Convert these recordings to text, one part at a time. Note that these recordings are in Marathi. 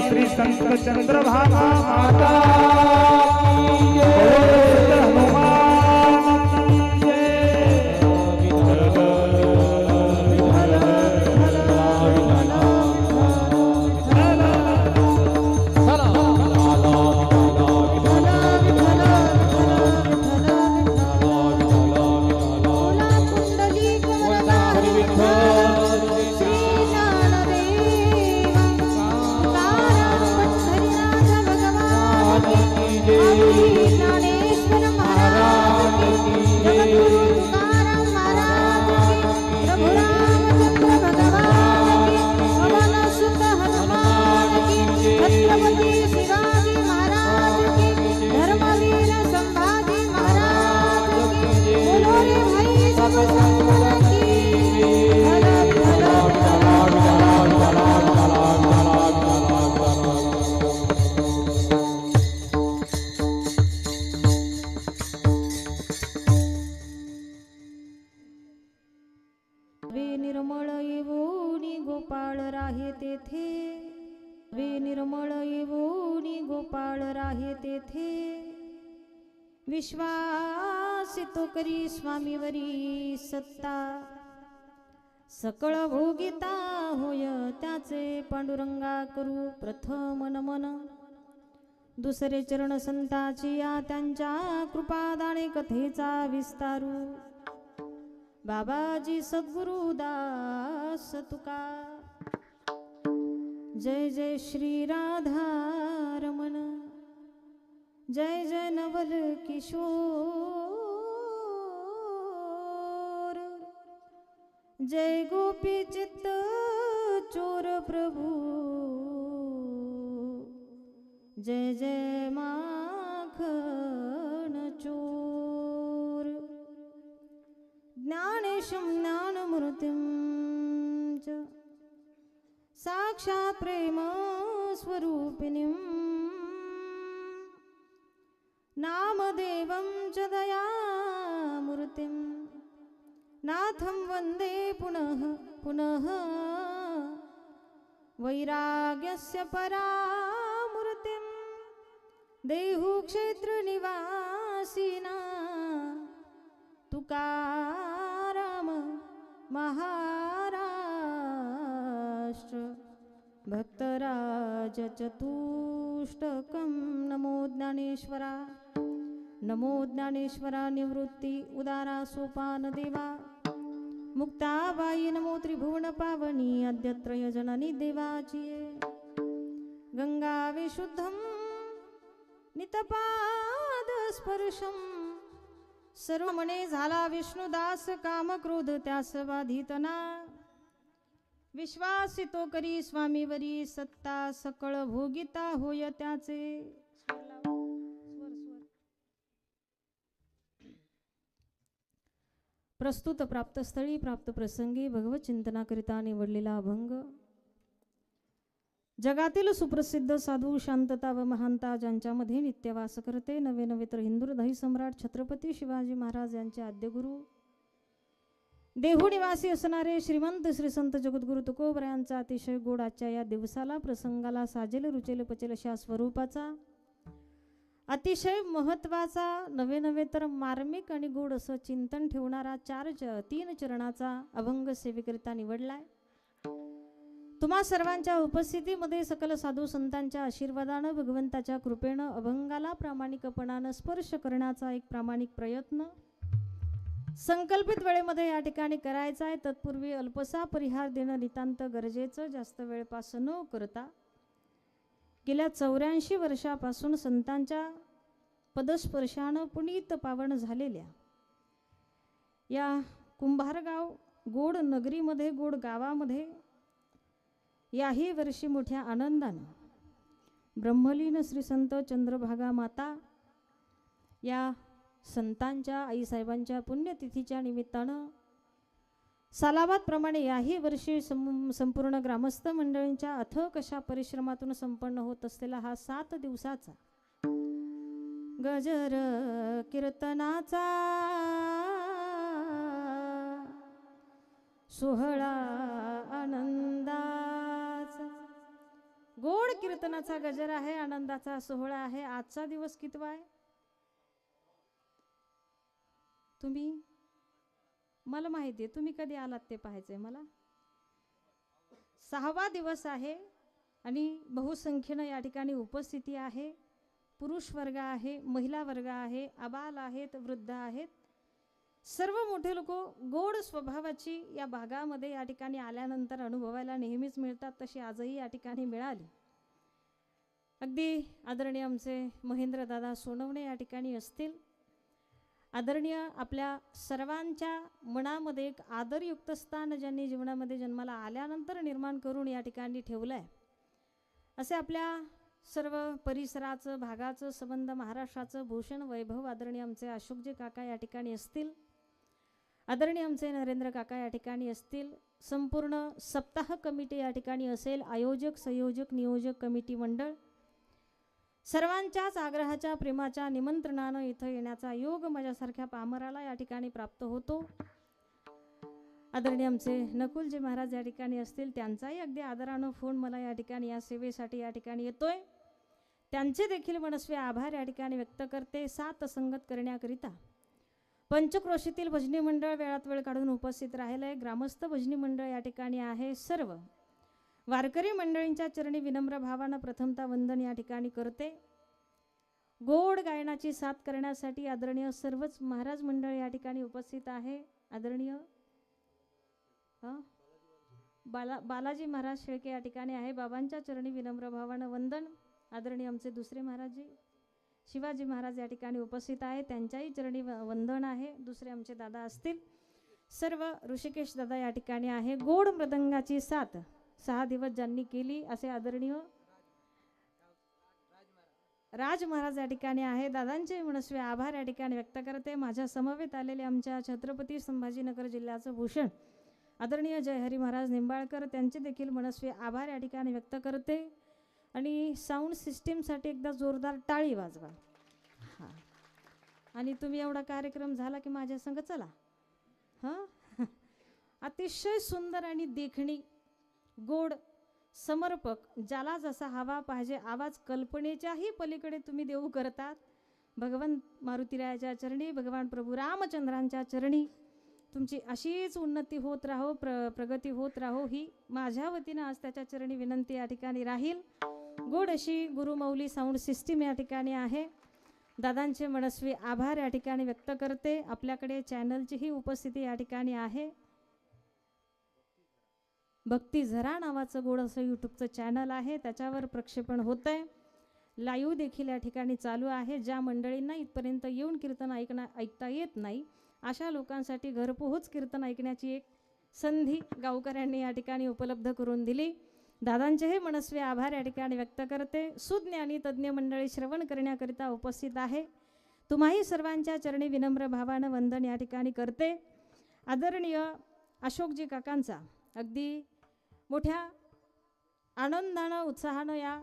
श्री संत चंद्रभागा माता निर्मळ येवोनी गोपाळ राहे तेथे, वे निर्मळ येवोनी गोपाळ राहे तेथे, विश्वासितो करी स्वामीवरी सत्ता, सकळ भोगिता होय त्याचे पांडुरंगा करू प्रथम नमन, दुसरे चरण संताची या त्यांच्या कृपादाने कथेचा विस्तारू, बाबाजी सद्गुरु दास तुका, जय जय श्री राधा रमण, जय जय नवल किशोर, जय गोपी चित्त चोर प्रभु, जय जय माखन चोर, ज्ञानेशं ज्ञानमूर्तिं च साक्षात् प्रेम स्वरूपिणीं, नामदेवं च दयामूर्तिं, नाथं वन्दे पुनः पुनः, वैराग्यस्य परामूर्तिं, देहु क्षेत्रनिवासिना तुकाराम महाराष्ट्र भक्तराज चतुष्टकं, नमो ज्ञानेश्वरा, नमो ज्ञानेश्वरा, निवृत्ती उदारा सोपान देवा, मुक्ताबाई नमो त्रिभुवन पावनी, अद्यत्रय जननी देवाची, गंगा विशुद्धं नितपाद स्पर्शं, सर्व मने झाला विष्णुदास, काम क्रोध त्यास बाधितना, विश्वासितो करी स्वामीवरी सत्ता, सकळ भोगिता होय त्याचे, प्रस्तुत प्राप्त स्थळी प्राप्त प्रसंगी भगवत चिंतनाकरिता निवडलेला अभंग, जगातील सुप्रसिद्ध साधू शांतता व महानता ज्यांच्यामध्ये नित्यवास करते, नवे नवे तर हिंदू हृदय सम्राट छत्रपती शिवाजी महाराज यांचे आद्यगुरु, देहू निवासी असणारे श्रीमंत श्री संत जगद्गुरु तुकोबरायांचा अतिशय गोड आजच्या या दिवसाला प्रसंगाला साजेल रुचेल पचेल अशा स्वरूपाचा, अतिशय महत्वाचा, नवे नवे तर मार्मिक आणि गोड असं चिंतन ठेवणारा 3 चरणाचा अभंग सेवेकरिता निवडलाय. तुम्हा सर्वांच्या उपस्थितीमध्ये सकल साधू संतांच्या आशीर्वादानं, भगवंताच्या कृपेनं अभंगाला प्रामाणिकपणानं स्पर्श करण्याचा एक प्रामाणिक प्रयत्न संकल्पित वेळेमध्ये या ठिकाणी करायचा आहे. तत्पूर्वी अल्पसा परिहार देणं नितांत गरजेचं. जास्त वेळ पास न करता गेल्या 84 वर्षापासून संतांच्या पदस्पर्शानं पुनीत पावन झालेल्या या कुंभारगाव गोड नगरीमध्ये, गोड गावामध्ये याही वर्षी मोठ्या आनंदानं ब्रह्मलीन श्री संत चंद्रभागा माता या संतांच्या आईसाहेबांच्या पुण्यतिथीच्या निमित्तानं सालाबाद प्रमाणे याही वर्षी संपूर्ण ग्रामस्थ मंडळींच्या अथक अशा परिश्रमातून संपन्न होत असलेला हा 7 दिवसाचा गजर कीर्तनाचा सोहळा आनंदाचा गोड कीर्तनाचा गजर आहे, आनंदाचा सोहळा आहे. आजचा दिवस कितवा आहे? तुम्ही, मला माहिती आहे तुम्ही कधी आलात ते पाहायचंय मला. 6वा दिवस आहे आणि बहुसंख्येनं या ठिकाणी उपस्थिती आहे. पुरुष वर्ग आहे, महिला वर्ग आहे, आबाल आहेत, वृद्ध आहेत. सर्व मोठे लोक गोड स्वभावाची या भागामध्ये या ठिकाणी आल्यानंतर अनुभवायला नेहमीच मिळतात, तशी आजही या ठिकाणी मिळाली. अगदी आदरणीय आमचे महेंद्र दादा सोनवणे या ठिकाणी असतील. आदरणीय आपल्या सर्वांच्या मनामध्ये एक आदरयुक्त स्थान ज्यांनी जीवनामध्ये जन्माला आल्यानंतर निर्माण करून या ठिकाणी ठेवलं आहे, असे आपल्या सर्व परिसराचं भागाचं संबंध महाराष्ट्राचं भूषण वैभव आदरणीय आमचे अशोकजी काका या ठिकाणी असतील. आदरणीय आमचे नरेंद्र काका या ठिकाणी असतील. संपूर्ण सप्ताह कमिटी या ठिकाणी असेल. आयोजक संयोजक नियोजक कमिटी मंडळ सर्वांच्याच आग्रहाच्या प्रेमाच्या निमंत्रणानं इथं येण्याचा योग माझ्यासारख्या पामराला या ठिकाणी प्राप्त होतो. आदरणीय आमचे नकुलजी महाराज या ठिकाणी असतील. त्यांचाही अगदी आदरानं फोन मला या ठिकाणी या सेवेसाठी या ठिकाणी येतोय. त्यांचे देखील मनस्वी आभार या ठिकाणी व्यक्त करते. साथ संगत करण्याकरिता पंचक्रोशीतील भजनी मंडळ वेळात वेळ काढून उपस्थित राहिलंय. ग्रामस्थ भजनी मंडळ या ठिकाणी आहे. सर्व वारकरी मंडळींच्या चरणी विनम्र भावानं प्रथमता वंदन या ठिकाणी करते. गोड गायनाची साथ करण्यासाठी आदरणीय सर्वच महाराज मंडळ या ठिकाणी उपस्थित आहे. आदरणीय बालाजी महाराज शेळके या ठिकाणी आहे. बाबांच्या चरणी विनम्र भावानं वंदन. आदरणीय आमचे दुसरे महाराजजी शिवाजी महाराज या ठिकाणी उपस्थित आहे. त्यांच्याही चरणी वंदन आहे. दुसरे आमचे दादा असतील. सर्व ऋषिकेश दादा या ठिकाणी आहे. गोड मृदंगाची साथ 6 दिवस ज्यांनी केली असे आदरणीय राज महाराज या ठिकाणी आहे. दादांचे मनस्वी आभार या ठिकाणी व्यक्त करते. माझ्या समवेत आलेले आमच्या छत्रपती संभाजीनगर जिल्ह्याचं भूषण आदरणीय जयहरी महाराज निंबाळकर त्यांचे देखील मनस्वी आभार या ठिकाणी व्यक्त करते. आणि साऊंड सिस्टीमसाठी एकदा जोरदार टाळी वाजवा. हां, आणि तुम्ही एवढा कार्यक्रम झाला की माझ्या संग चला. हां, अतिशय सुंदर आणि देखणी गोड समर्पक ज्याला जसा हवा पाहिजे आवाज कल्पनेच्याही पलीकडे तुम्ही देऊ करतात. भगवान मारुतीरायाच्या चरणी भगवान प्रभू रामचंद्रांच्या चरणी तुमची अशीच उन्नती होत राहो, प्रगती होत राहो ही माझ्या वतीनं आज त्याच्या चरणी विनंती या ठिकाणी राहील. गोड अशी गुरुमौली साऊंड सिस्टीम या ठिकाणी आहे. दादांचे मनस्वी आभार या ठिकाणी व्यक्त करते. आपल्याकडे चॅनलचीही उपस्थिती या ठिकाणी आहे. भक्ती झरा नावाचं गोड असं यूट्यूबचं चॅनल आहे. त्याच्यावर प्रक्षेपण होत आहे. लाईव्ह देखील या ठिकाणी चालू आहे. ज्या मंडळींना इथपर्यंत येऊन कीर्तन ऐकता येत नाही अशा लोकांसाठी घरपोहोच कीर्तन ऐकण्याची एक संधी गावकऱ्यांनी या ठिकाणी उपलब्ध करून दिली. दादांचे हे मनस्वी आभार या ठिकाणी व्यक्त करते. सुज्ञ आणि तज्ज्ञ मंडळी श्रवण करण्याकरिता उपस्थित आहे. तुम्हाही सर्वांच्या चरणी विनम्र भावानं वंदन या ठिकाणी करते. आदरणीय अशोकजी काकांचा अगदी मोठ्या आनंदानं उत्साहानं या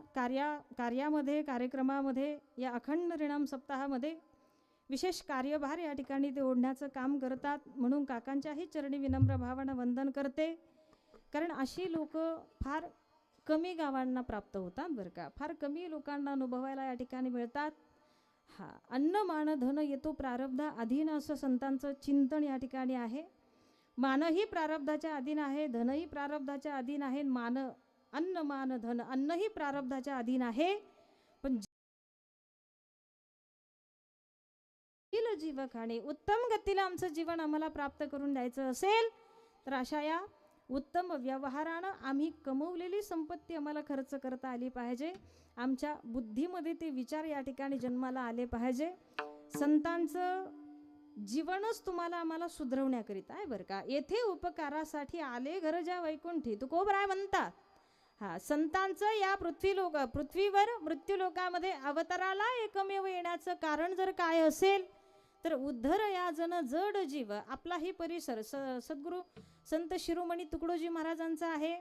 कार्यामध्ये कार्यक्रमामध्ये या अखंड रिणाम सप्ताहामध्ये विशेष कार्यभार या ठिकाणी ते ओढण्याचं काम करतात. म्हणून काकांच्याही चरणी विनम्र भावानं वंदन करते. कारण अशी लोक फार कमी गावांना प्राप्त होतात बरं का. फार कमी लोकांना अनुभवायला या ठिकाणी मिळतात. हा, अन्न मान धन येतो प्रारब्ध अधीन असं संतांचं चिंतन या ठिकाणी आहे. मानही प्रारब्धाच्या अधीन आहे, धनही प्रारब्धाच्या अधीन आहे. अन्न मान धन अन्नही प्रारब्धाच्या अधीन आहे. पण जीव खाणे उत्तम गतीला आमचं जीवन आम्हाला प्राप्त करून द्यायचं असेल तर अशा या उत्तम व्यवहारानं आम्ही कमवलेली संपत्ती आम्हाला खर्च करता आली पाहिजे. आमच्या बुद्धीमध्ये ते विचार या ठिकाणी जन्माला आले पाहिजे. संतांचं जीवनच तुम्हाला आम्हाला सुधरवण्याकरिता आहे बरं का. येथे उपकारासाठी आले घर ज्या वैकुंठी तुकोबराय म्हणतात. हा, संतांचं या पृथ्वीवर मृत्यूलोकामध्ये अवताराला एकमेव येण्याचं कारण जर काय असेल तर उद्धर या जन जड जीव. आपलाही परिसर सद्गुरू संत शिरोमणी तुकडोजी महाराजांचा आहे.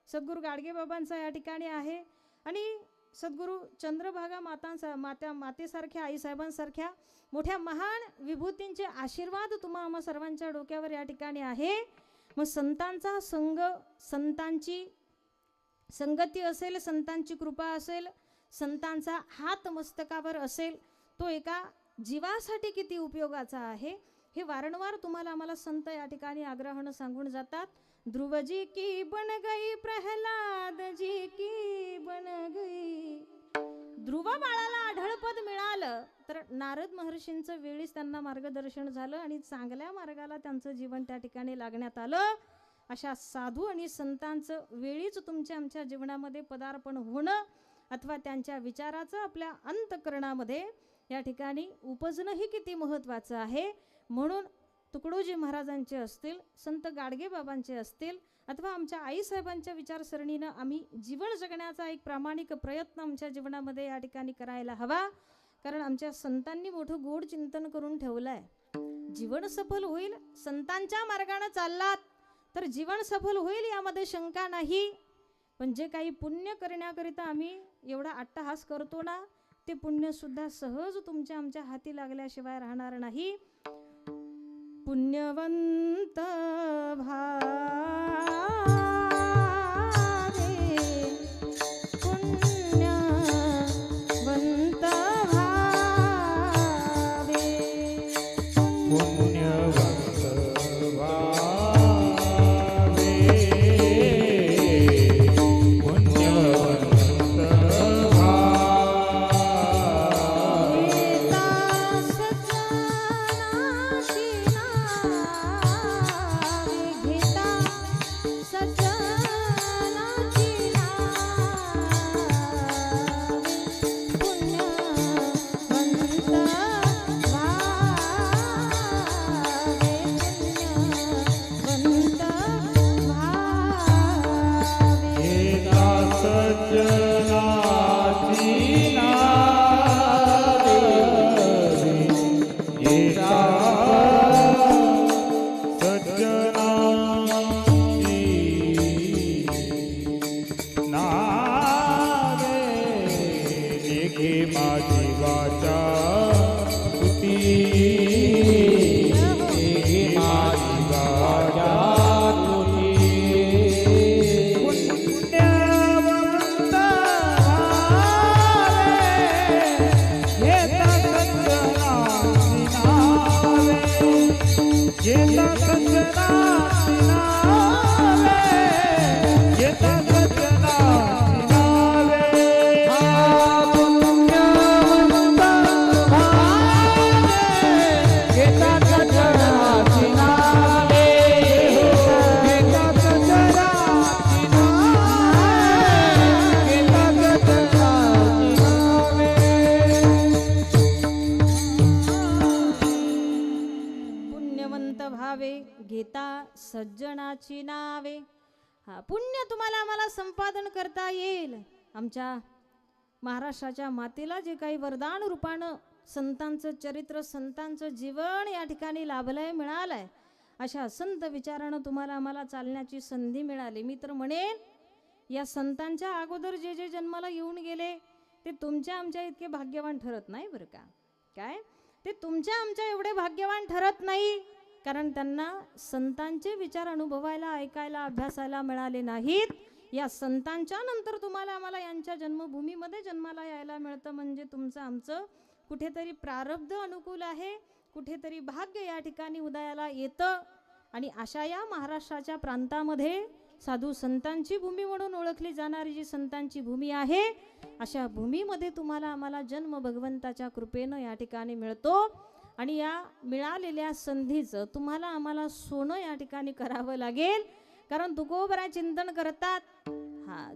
सद्गुरू गाडगे बाबांचा या ठिकाणी आहे. आणि सद्गुरू चंद्रभागा मातेसारख्या आईसाहेबांसारख्या मोठ्या महान विभूतींचे आशीर्वाद तुम्हा आम्हा सर्वांच्या डोक्यावर या ठिकाणी आहे. मग संतांचा संग संतांची संगती असेल, संतांची कृपा असेल, संतांचा हात मस्तकावर असेल, तो एका जीवासाठी किती उपयोगाचा आहे हे वारंवार तुम्हाला आम्हाला संत या ठिकाणी आग्रहानं सांगून जातात. ध्रुवजी की बन गई, प्रल्हाद जी की बन गई. ध्रुव बाळाला आढळपद मिळालं तर नारद महर्षींचं वेळीच त्यांना मार्गदर्शन झालं आणि चांगल्या मार्गाला त्यांचं जीवन त्या ठिकाणी लागण्यात आलं. अशा साधू आणि संतांचं वेळीच तुमच्या आमच्या जीवनामध्ये पदार्पण होणं अथवा त्यांच्या विचाराचं आपल्या अंतःकरणामध्ये या ठिकाणी उपजणंही किती महत्त्वाचं आहे. म्हणून तुकडोजी महाराजांचे असतील, संत गाडगे बाबांचे असतील अथवा आमच्या आईसाहेबांच्या विचारसरणीनं आम्ही जीवन जगण्याचा एक प्रामाणिक प्रयत्न आमच्या जीवनामध्ये या ठिकाणी करायला हवा. कारण आमच्या संतांनी मोठं गोड चिंतन करून ठेवलं आहे. जीवन सफल होईल, संतांच्या मार्गाने चाललात तर जीवन सफल होईल यामध्ये शंका नाही. पण जे काही पुण्य करण्याकरिता आम्ही एवढा अट्टहास करतो ना, ते पुण्यसुद्धा सहज तुमच्या आमच्या हाती लागल्याशिवाय राहणार नाही. पुण्यवंत भावे, पुण्यवंत भावे, पुण्यवंत भावे, पुण्यवंत भावे. घेता सजनाची नावे, घेता सजनाची नावे. पुण्यवंत भावे, घेता सज्जनाची नावे, घेता सज्जनाची नावे. लेखे माझी वाचा तुती, लेखे माझी वाचा तुती. पुण्यवंत भावे, घेता सज्जनाची नावे, घेता सज्जनाची नावे, घेता सज्जनाची नावे. पुण्यवंत भावे, घेता सज्जनाची नावे, घेता सज्जनाची नावे, घेता सज्जनाची नावे. पुण्यवंत भावे, घेता सज्जनाची नावे. हा पुण्य तुम्हाला आम्हाला संपादन करता येईल. आमच्या महाराष्ट्राच्या मातेला जे काही वरदान रूपानं संतांचं चरित्र, संतांचं जीवन या ठिकाणी लाभलंय, मिळालंय, अशा संत विचारानं तुम्हाला आम्हाला चालण्याची संधी मिळाली. मी तर म्हणेन या संतांच्या अगोदर जे जे जन्माला येऊन गेले ते तुमच्या आमच्या इतके भाग्यवान ठरत नाही बरं का. काय ते तुमच्या आमच्या एवढे भाग्यवान ठरत नाही, कारण त्यांना संतांचे विचार अनुभवायला, ऐकायला, अभ्यासायला मिळाले नाहीत. या संतांच्या नंतर तुम्हाला आम्हाला यांच्या जन्मभूमीमध्ये जन्माला यायला मिळतं म्हणजे तुमचं आमचं कुठेतरी प्रारब्ध अनुकूल आहे, कुठेतरी भाग्य या ठिकाणी उदयाला येतं. आणि अशा या महाराष्ट्राच्या प्रांतामध्ये साधू संतांची भूमी म्हणून ओळखली जाणारी जी संतांची भूमी आहे, अशा भूमीमध्ये तुम्हाला आम्हाला जन्म भगवंताच्या कृपेनं या ठिकाणी मिळतो. आणि या मिळालेल्या संधीचं तुम्हाला आम्हाला सोनं या ठिकाणी करावं लागेल. कारण तुकोबरा चिंतन करतात,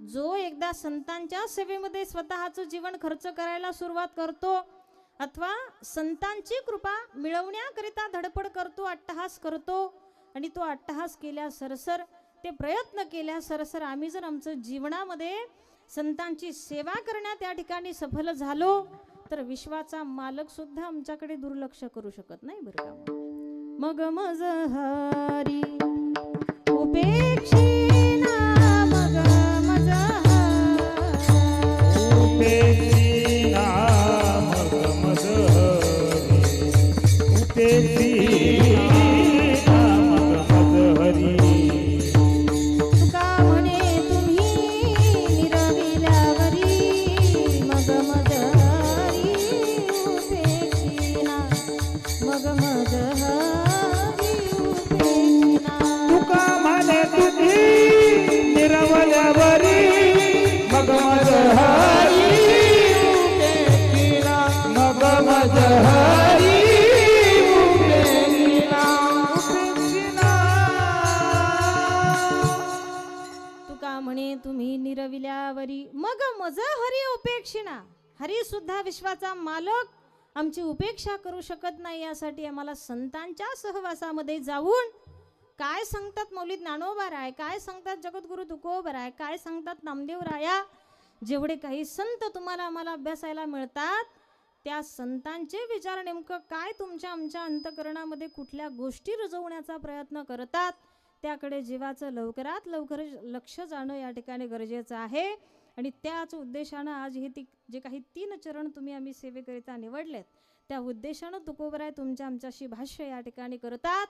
जो एकदा संतांच्या सेवेमध्ये स्वतःचं जीवन खर्च करायला सुरुवात करतो अथवा संतांची कृपा मिळवण्याकरिता धडपड करतो, अट्टहास करतो, आणि तो अट्टहास केल्या सरसर, ते प्रयत्न केल्या सरसर आम्ही जर आमचं जीवनामध्ये संतांची सेवा करण्यात या ठिकाणी सफल झालो तर विश्वाचा मालक सुद्धा आमच्याकडे दुर्लक्ष करू शकत नाही बरं का. मग मज हरी उपेक्षिना, मग मज उपेक्षिना, मग मज उपेक्षिना, मग मज हरी. तुका म्हणे तुम्ही हरी उपेक्षिना मग मज हरी उपेक्षिना तुका म्हणे तुम्ही निरविल्यावरी मग मज हरी उपेक्षिना. हरी सुद्धा विश्वाचा मालक आमची उपेक्षा करू शकत नाही, यासाठी आम्हाला संतांच्या सहवासामध्ये जाऊन काय सांगतात मौली ज्ञानोबा राय, काय सांगतात जगद्गुरु तुकोबा राय, काय सांगतात नामदेव राया, जेवढे काही संत तुम्हाला आम्हाला अभ्यासायला मिळतात त्या संतांचे विचार नेमकं काय तुमच्या आमच्या अंतकरणामध्ये कुठल्या गोष्टी रुजवण्याचा प्रयत्न करतात, त्याकडे जीवाचं लवकरात लवकर लक्ष जाणं या ठिकाणी गरजेचं आहे. आणि त्याच उद्देशानं आज हे जे काही 3 चरण तुम्ही आम्ही सेवेकरिता निवडलेत त्या उद्देशानं तुकोबराय तुमच्या आमच्याशी भाष्य या ठिकाणी करतात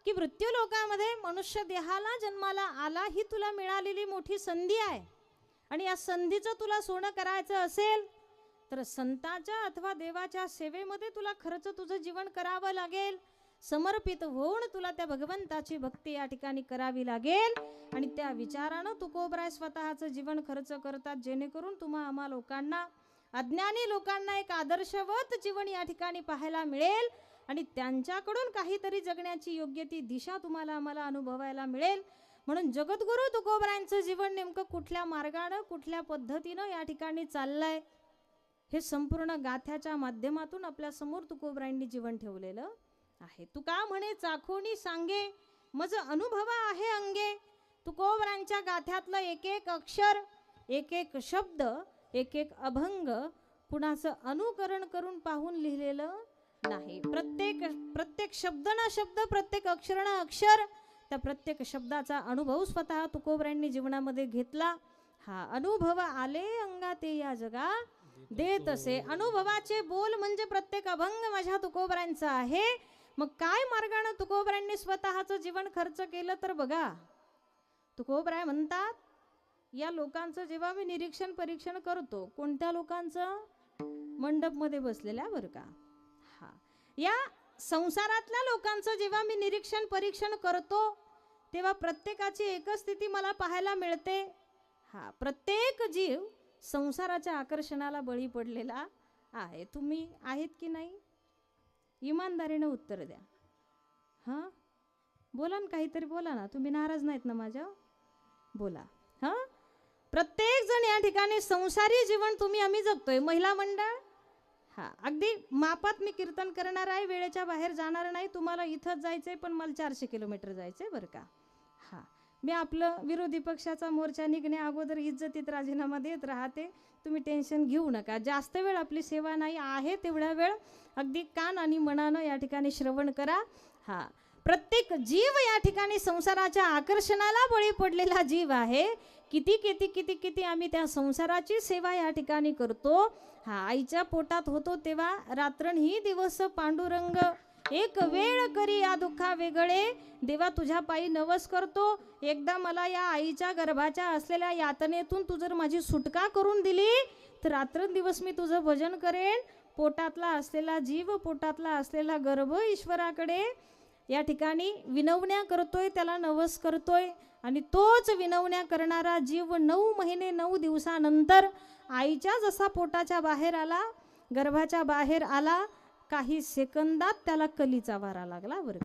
की मृत्यू लोकामध्ये मनुष्य देहाला जन्माला आला ही तुला मिळालेली मोठी संधी आहे. आणि या संधीचं तुला सोनं करायचं असेल तर संतांच्या अथवा देवाच्या सेवेमध्ये तुला खरंच तुझं जीवन करावं लागेल. समर्पित होऊन तुला त्या भगवंताची भक्ती या ठिकाणी करावी लागेल. आणि त्या विचारानं तुकोबराय स्वतःचं जीवन खर्च करतात, जेणेकरून तुम्हा आम्हा लोकांना अज्ञानी लोकांना एक आदर्शवत जीवन या ठिकाणी पाहायला मिळेल आणि त्यांच्याकडून काहीतरी जगण्याची योग्य ती दिशा तुम्हाला आम्हाला अनुभवायला मिळेल. म्हणून जगद्गुरु तुकोबरायांचं जीवन नेमकं कुठल्या मार्गानं कुठल्या पद्धतीनं या ठिकाणी चाललंय हे संपूर्ण गाथ्याच्या माध्यमातून आपल्या समोर तुकोबरायांनी जीवन ठेवलेलं आहे. तुका म्हणे चाखोनी सांगे मज अनुभवा आहे अंगे. तुकोबरांच्या गाथ्यातलं एक एक अक्षर, एक एक शब्द, एक एक अभंग कुणाचं अनुकरण करून पाहून लिहिलेलं नाही. प्रत्येक शब्द ना शब्द, प्रत्येक अक्षर ना अक्षर, त्या प्रत्येक शब्दाचा अनुभव स्वतः तुकोबरांनी जीवनामध्ये घेतला. हा अनुभव आले अंगाते या जगा देत असे. अनुभवाचे बोल म्हणजे प्रत्येक अभंग माझ्या तुकोबरांचा आहे. मग काय मार्गाने तुकोबरायांनी स्वतःचं जीवन खर्च केलं तर बघा, तुकोबराय म्हणतात या लोकांचं जेव्हा मी निरीक्षण परीक्षण करतो, कोणत्या लोकांचं? मंडपमध्ये बसलेल्या बरं का. हा, या संसारातल्या लोकांचं जेव्हा मी निरीक्षण परीक्षण करतो तेव्हा प्रत्येकाची एकच स्थिती मला पाहायला मिळते. हा, प्रत्येक जीव संसाराच्या आकर्षणाला बळी पडलेला आहे. तुम्ही आहेत की नाही? इमानदारीने उत्तर द्या. हां, बोला ना, काहीतरी बोला ना. तुम्ही नाराज नाहीत ना माझ्या? बोला. हां, प्रत्येक जण या ठिकाणी संसारी जीवन तुम्ही आम्ही जगतोय. महिला मंडळ, हा, अगदी मापात मी कीर्तन करणार आहे, वेळेच्या बाहेर जाणार नाही. तुम्हाला इथंच जायचंय पण मला 400 किलोमीटर जायचंय बरं का. हा, मी आपलं विरोधी पक्षाचा मोर्चा निघण्या अगोदर इज्जतीत राजीनामा देत राहते. तुम्ही टेन्शन घेऊ नका. जास्त वेळ आपली सेवा नाही आहे, तेवढा वेळ अगदी कान आणि मनानं या ठिकाणी श्रवण करा. हा, प्रत्येक जीव या ठिकाणी संसाराच्या आकर्षणाला बळी पडलेला जीव आहे. किती किती किती किती आम्ही त्या संसाराची सेवा या ठिकाणी करतो. हा, आईच्या पोटात होतो तेव्हा रात्रही दिवस पांडुरंग एक वेळ करी या दुःखा वेगळे. देवा तुझ्या पायी नवस करतो, एकदा मला या आईच्या गर्भाच्या असलेल्या यातनेतून तू जर माझी सुटका करून दिली तर रात्रंदिवस मी तुझं भजन करेन. पोटातला असलेला जीव, पोटातला असलेला गर्भ ईश्वराकडे या ठिकाणी विनवण्या करतोय, त्याला नवस करतोय. आणि तोच विनवण्या करणारा जीव 9 महिने 9 दिवसानंतर आईच्या जसा पोटाच्या बाहेर आला, गर्भाच्या बाहेर आला, काही सेकंदात त्याला कलीचा वारा लागला बरं.